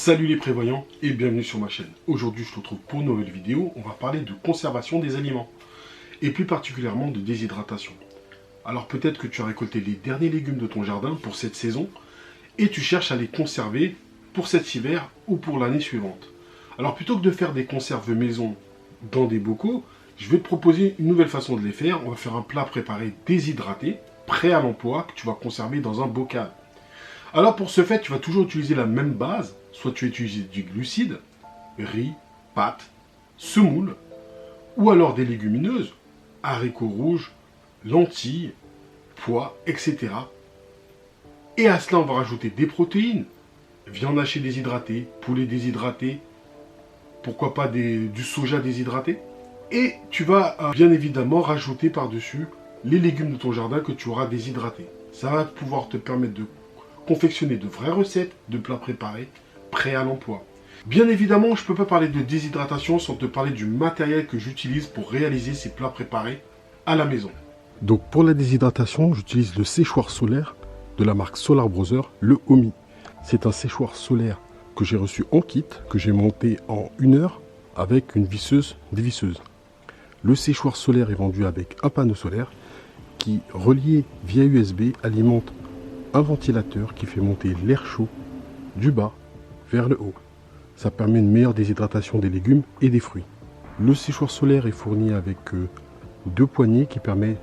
Salut les prévoyants et bienvenue sur ma chaîne. Aujourd'hui je te retrouve pour une nouvelle vidéo. On va parler de conservation des aliments et plus particulièrement de déshydratation. Alors peut-être que tu as récolté les derniers légumes de ton jardin pour cette saison et tu cherches à les conserver pour cet hiver ou pour l'année suivante. Alors plutôt que de faire des conserves maison dans des bocaux, je vais te proposer une nouvelle façon de les faire. On va faire un plat préparé déshydraté, prêt à l'emploi, que tu vas conserver dans un bocal. Alors pour ce fait, tu vas toujours utiliser la même base. Soit tu utilises du glucide, riz, pâtes, semoule, ou alors des légumineuses, haricots rouges, lentilles, pois, etc. Et à cela, on va rajouter des protéines, viande hachée déshydratée, poulet déshydraté, pourquoi pas du soja déshydraté. Et tu vas bien évidemment rajouter par-dessus les légumes de ton jardin que tu auras déshydratés. Ça va pouvoir te permettre de confectionner de vraies recettes de plats préparés, prêts à l'emploi. Bien évidemment, je ne peux pas parler de déshydratation sans te parler du matériel que j'utilise pour réaliser ces plats préparés à la maison. Donc pour la déshydratation, j'utilise le séchoir solaire de la marque Solar Brother, le Omi. C'est un séchoir solaire que j'ai reçu en kit, que j'ai monté en 1 heure avec une visseuse dévisseuse. Le séchoir solaire est vendu avec un panneau solaire qui, relié via USB, alimente un ventilateur qui fait monter l'air chaud du bas vers le haut. Ça permet une meilleure déshydratation des légumes et des fruits. Le séchoir solaire est fourni avec 2 poignées qui permettent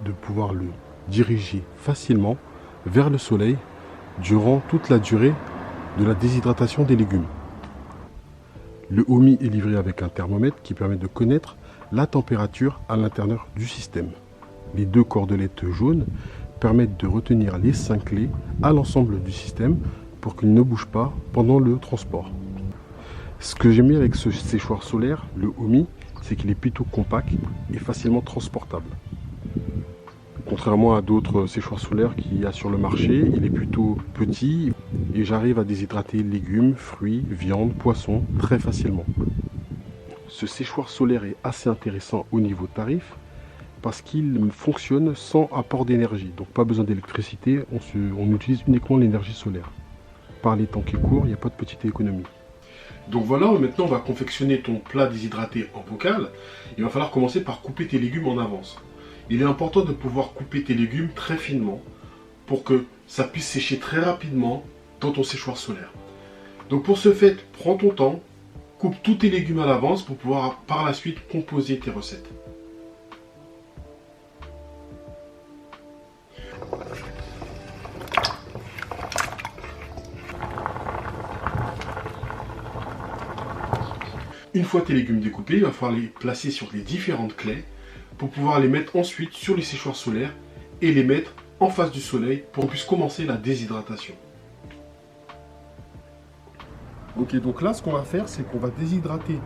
de pouvoir le diriger facilement vers le soleil durant toute la durée de la déshydratation des légumes. Le Omi est livré avec un thermomètre qui permet de connaître la température à l'intérieur du système. Les 2 cordelettes jaunes permettent de retenir les 5 clés à l'ensemble du système pour qu'ils ne bougent pas pendant le transport. Ce que j'aime bien avec ce séchoir solaire, le Omi, c'est qu'il est plutôt compact et facilement transportable. Contrairement à d'autres séchoirs solaires qu'il y a sur le marché, il est plutôt petit et j'arrive à déshydrater légumes, fruits, viande, poissons très facilement. Ce séchoir solaire est assez intéressant au niveau tarif parce qu'il fonctionne sans apport d'énergie, donc pas besoin d'électricité, on utilise uniquement l'énergie solaire. Par les temps qui courent, il n'y a pas de petite économie. Donc voilà, maintenant on va confectionner ton plat déshydraté en bocal. Il va falloir commencer par couper tes légumes en avance. Il est important de pouvoir couper tes légumes très finement pour que ça puisse sécher très rapidement dans ton séchoir solaire. Donc pour ce fait, prends ton temps, coupe tous tes légumes à l'avance pour pouvoir par la suite composer tes recettes. Une fois tes légumes découpés, il va falloir les placer sur les différentes clés pour pouvoir les mettre ensuite sur les séchoirs solaires et les mettre en face du soleil pour qu'on puisse commencer la déshydratation. Ok, donc là ce qu'on va faire, c'est qu'on va déshydrater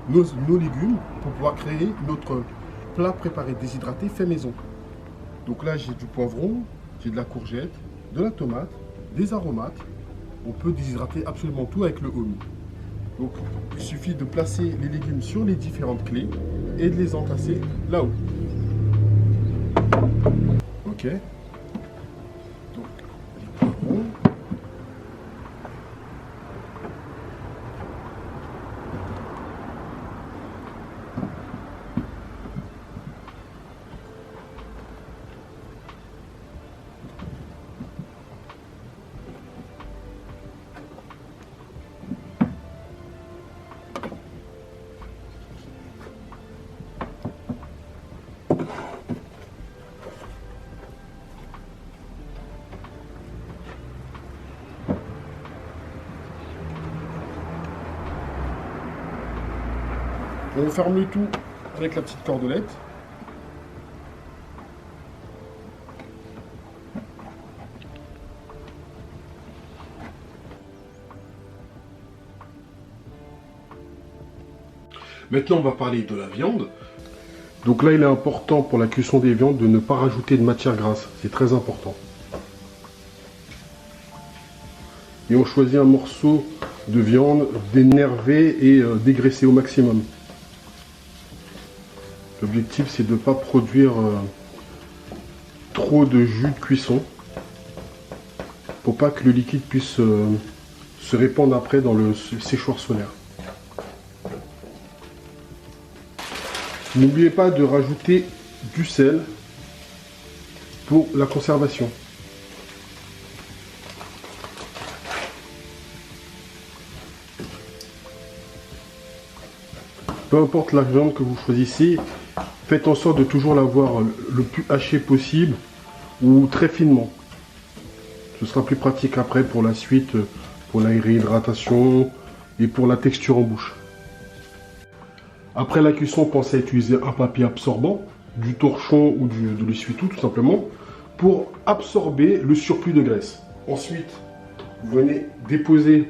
nos légumes pour pouvoir créer notre plat préparé déshydraté fait maison. Donc là j'ai du poivron, j'ai de la courgette, de la tomate, des aromates. On peut déshydrater absolument tout avec le Omi. Donc, il suffit de placer les légumes sur les différentes clés et de les entasser là-haut. Ok. Donc, les poivrons. On ferme le tout avec la petite cordelette. Maintenant, on va parler de la viande. Donc là, il est important pour la cuisson des viandes de ne pas rajouter de matière grasse. C'est très important. Et on choisit un morceau de viande dénervé et dégraissé au maximum. L'objectif, c'est de ne pas produire trop de jus de cuisson pour pas que le liquide puisse se répandre après dans le séchoir solaire. N'oubliez pas de rajouter du sel pour la conservation. Peu importe la viande que vous choisissez, faites en sorte de toujours l'avoir le plus haché possible ou très finement. Ce sera plus pratique après pour la suite, pour la réhydratation et pour la texture en bouche. Après la cuisson, pensez à utiliser un papier absorbant, du torchon ou de l'essuie-tout tout simplement, pour absorber le surplus de graisse. Ensuite, vous venez déposer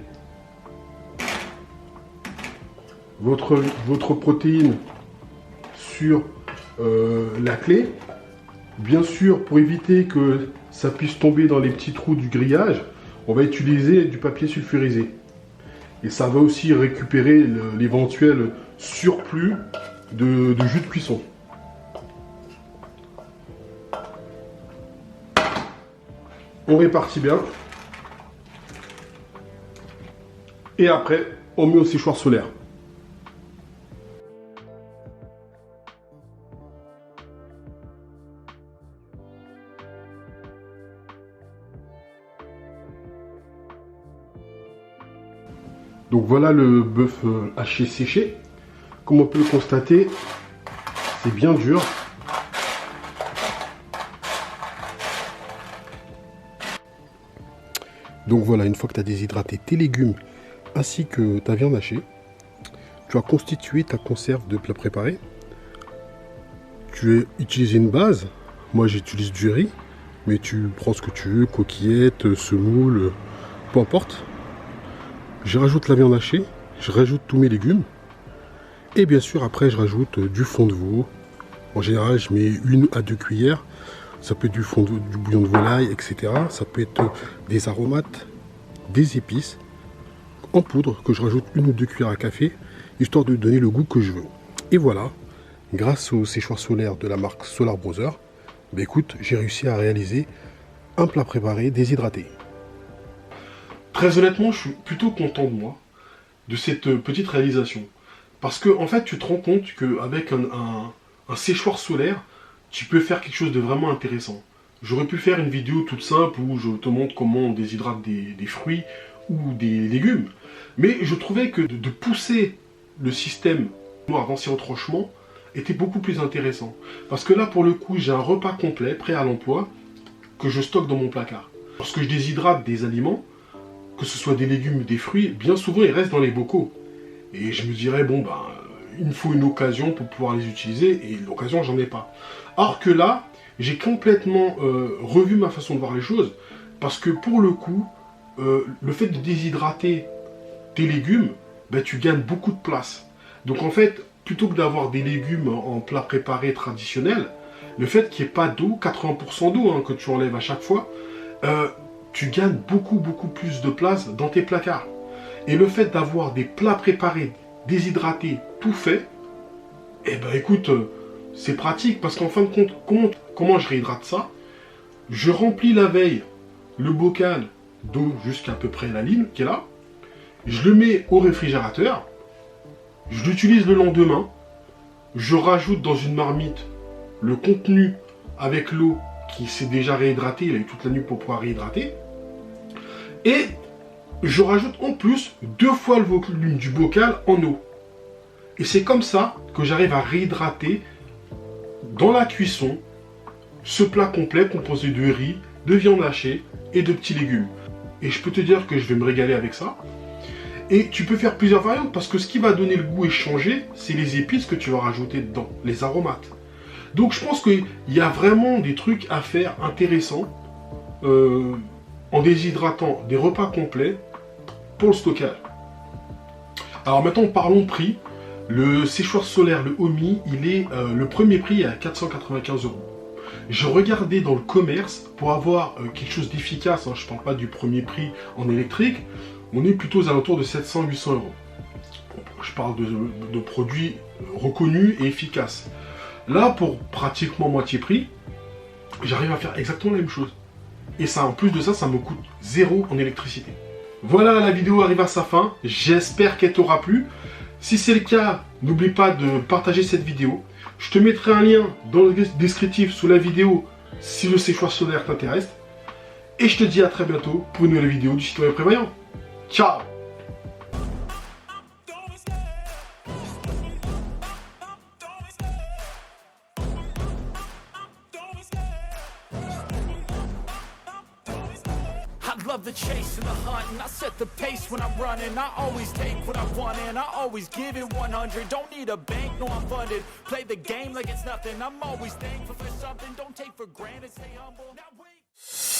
votre protéine sur la clé. Bien sûr, pour éviter que ça puisse tomber dans les petits trous du grillage, on va utiliser du papier sulfurisé. Et ça va aussi récupérer l'éventuel surplus de jus de cuisson. On répartit bien. Et après, on met au séchoir solaire. Donc voilà le bœuf haché séché. Comme on peut le constater, c'est bien dur. Donc voilà, une fois que tu as déshydraté tes légumes ainsi que ta viande hachée, tu vas constituer ta conserve de plats préparés. Tu vas utiliser une base. Moi j'utilise du riz, mais tu prends ce que tu veux, coquillettes, semoule, peu importe. Je rajoute la viande hachée, je rajoute tous mes légumes. Et bien sûr, après, je rajoute du fond de veau. En général, je mets 1 à 2 cuillères. Ça peut être du bouillon de volaille, etc. Ça peut être des aromates, des épices en poudre que je rajoute 1 ou 2 cuillères à café, histoire de donner le goût que je veux. Et voilà, grâce au séchoir solaire de la marque Solar Brother, bah écoute, j'ai réussi à réaliser un plat préparé déshydraté. Très honnêtement, je suis plutôt content de moi, de cette petite réalisation. Parce que, en fait, tu te rends compte qu'avec un séchoir solaire, tu peux faire quelque chose de vraiment intéressant. J'aurais pu faire une vidéo toute simple où je te montre comment on déshydrate des fruits ou des légumes. Mais je trouvais que de pousser le système avancé au tranchement était beaucoup plus intéressant. Parce que là, pour le coup, j'ai un repas complet, prêt à l'emploi, que je stocke dans mon placard. Lorsque je déshydrate des aliments, que ce soit des légumes ou des fruits, bien souvent ils restent dans les bocaux. Et je me dirais, bon, ben, il me faut une occasion pour pouvoir les utiliser, et l'occasion, j'en ai pas. Alors que là, j'ai complètement revu ma façon de voir les choses, parce que pour le coup, le fait de déshydrater tes légumes, ben, tu gagnes beaucoup de place. Donc en fait, plutôt que d'avoir des légumes en plat préparé traditionnel, le fait qu'il n'y ait pas d'eau, 80% d'eau hein, que tu enlèves à chaque fois, tu gagnes beaucoup plus de place dans tes placards. Et le fait d'avoir des plats préparés, déshydratés, tout fait, eh ben écoute, c'est pratique parce qu'en fin de compte, comment je réhydrate ça? Je remplis la veille le bocal d'eau jusqu'à peu près la ligne qui est là, je le mets au réfrigérateur, je l'utilise le lendemain, je rajoute dans une marmite le contenu avec l'eau qui s'est déjà réhydraté, il a eu toute la nuit pour pouvoir réhydrater, et je rajoute en plus 2 fois le volume du bocal en eau. Et c'est comme ça que j'arrive à réhydrater dans la cuisson ce plat complet composé de riz, de viande hachée et de petits légumes. Et je peux te dire que je vais me régaler avec ça. Et tu peux faire plusieurs variantes parce que ce qui va donner le goût et changer, c'est les épices que tu vas rajouter dedans, les aromates. Donc je pense qu'il y a vraiment des trucs à faire intéressants en déshydratant des repas complets pour le stockage. Alors maintenant parlons prix. Le séchoir solaire, le Omi, le premier prix est à 495 €. J'ai regardé dans le commerce pour avoir quelque chose d'efficace, hein, je ne parle pas du premier prix en électrique, on est plutôt aux alentours de 700-800 €. Je parle de produits reconnus et efficaces. Là, pour pratiquement moitié prix, j'arrive à faire exactement la même chose. Et ça, en plus de ça, ça me coûte 0 en électricité. Voilà, la vidéo arrive à sa fin. J'espère qu'elle t'aura plu. Si c'est le cas, n'oublie pas de partager cette vidéo. Je te mettrai un lien dans le descriptif sous la vidéo si le séchoir solaire t'intéresse. Et je te dis à très bientôt pour une nouvelle vidéo du citoyen prévoyant. Ciao! I love the chase and the hunt, and I set the pace when I'm running. I always take what I want and I always give it 100. Don't need a bank, no I'm funded. Play the game like it's nothing. I'm always thankful for something. Don't take for granted, stay humble. Now wait.